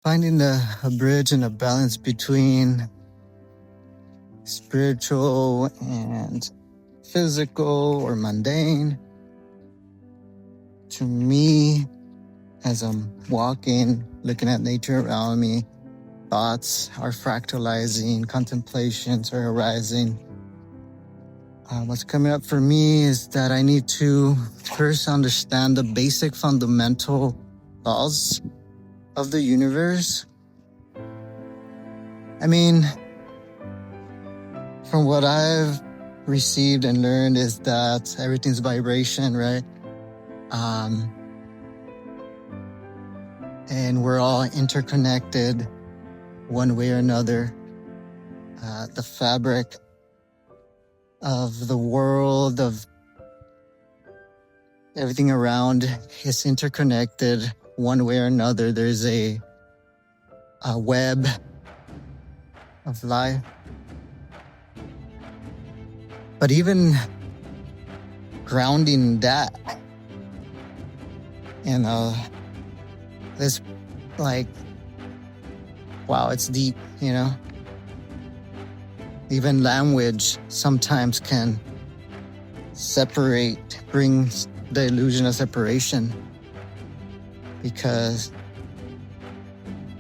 finding a bridge and a balance between spiritual and physical or mundane. To me, as I'm walking, looking at nature around me, thoughts are fractalizing, contemplations are arising. What's coming up for me is that I need to first understand the basic fundamental laws of the universe. I mean, from what I've received and learned is that everything's vibration, right? And we're all interconnected one way or another. The fabric of the world, of everything around is interconnected one way or another. There's a web of life. But even grounding that, this wow, it's deep, Even language sometimes can bring the illusion of separation, because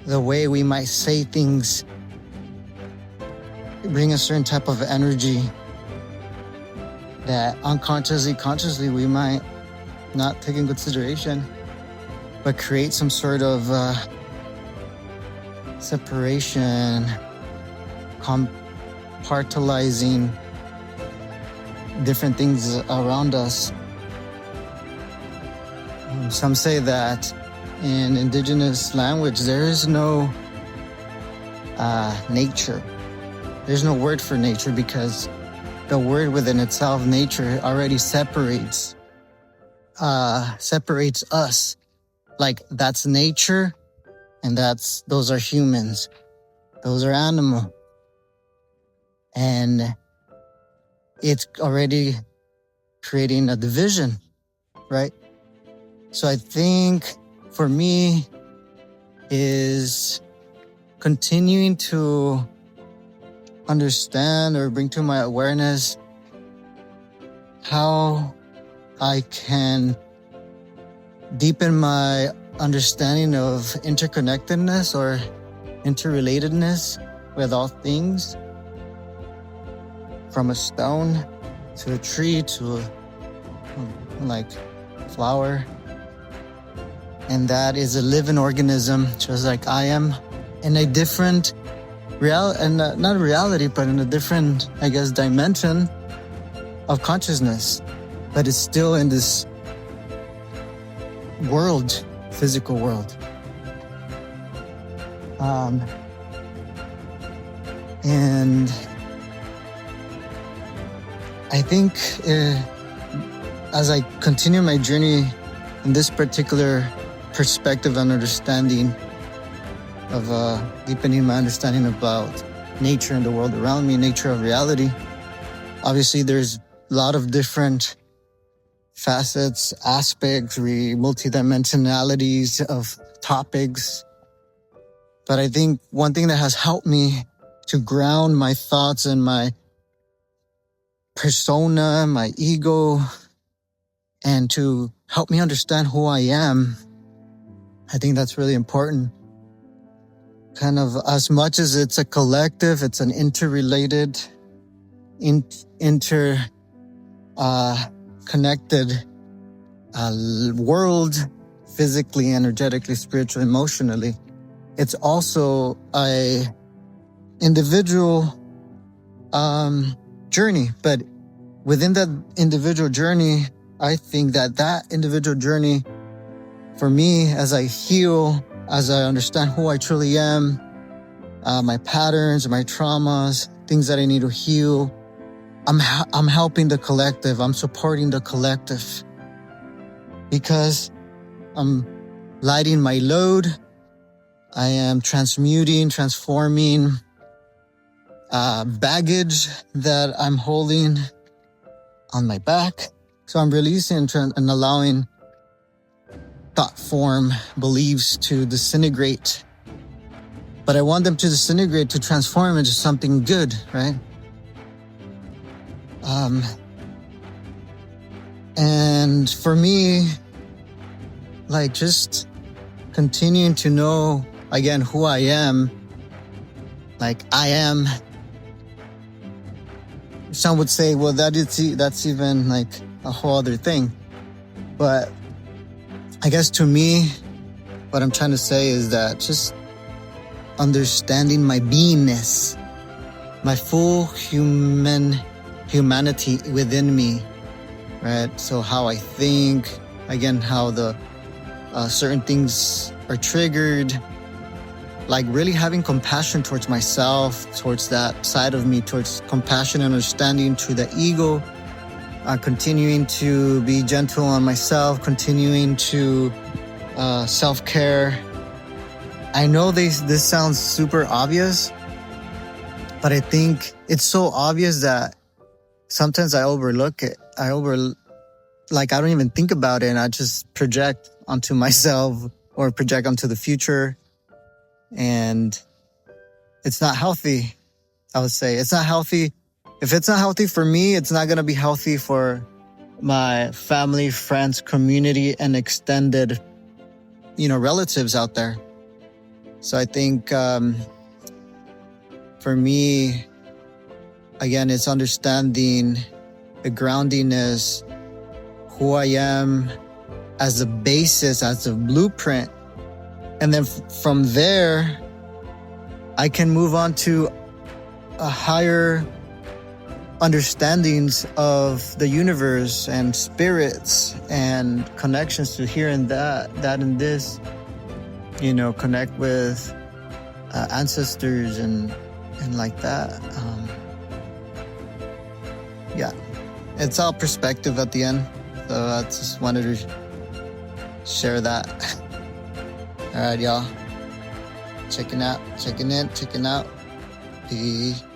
the way we might say things bring a certain type of energy that unconsciously, consciously, we might not take in consideration, but create some sort of separation, compartmentalizing different things around us. Some say that in indigenous language, there is no nature. There's no word for nature, because the word within itself, nature, already separates us. Like, that's nature, and those are humans. Those are animal. And it's already creating a division, right? So I think for me is continuing to understand or bring to my awareness how I can deepen my understanding of interconnectedness or interrelatedness with all things, from a stone to a tree to a flower. And that is a living organism, just like I am, in a different not reality, but in a different, dimension of consciousness. But it's still in this world, physical world. And I think as I continue my journey in this particular perspective and understanding of deepening my understanding about nature and the world around me, nature of reality, obviously there's a lot of different facets, aspects, multidimensionalities of topics. But I think one thing that has helped me to ground my thoughts and my persona, my ego, and to help me understand who I am, I think that's really important. Kind of, as much as it's a collective, it's an interrelated, connected world, physically, energetically, spiritually, emotionally. It's also a individual journey, but within that individual journey, I think that individual journey, for me, as I heal, as I understand who I truly am, my patterns, my traumas, things that I need to heal, I'm helping the collective. I'm supporting the collective, because I'm lighting my load. I am transforming baggage that I'm holding on my back. So I'm releasing and allowing thought form beliefs to disintegrate but I want them to disintegrate, to transform into something good, right? And for me, like, just continuing to know again who I am, like I am. Some would say, well, that's even like a whole other thing. But I guess to me, what I'm trying to say is that just understanding my beingness, my full humanity within me, right? So how I think, again, how the certain things are triggered, like really having compassion towards myself, towards that side of me, towards compassion and understanding to the ego, continuing to be gentle on myself, continuing to self-care. I know this sounds super obvious, but I think it's so obvious that sometimes I overlook it. I don't even think about it, and I just project onto myself or project onto the future. And it's not healthy. I would say it's not healthy. If it's not healthy for me, it's not going to be healthy for my family, friends, community, and extended, relatives out there. So I think, for me, again, it's understanding the groundiness, who I am as the basis, as the blueprint. And then from there, I can move on to a higher understandings of the universe and spirits and connections to here and that and this, connect with ancestors and like that. Yeah, it's all perspective at the end. So I just wanted to share that. All right, y'all. Checking out.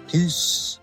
Peace.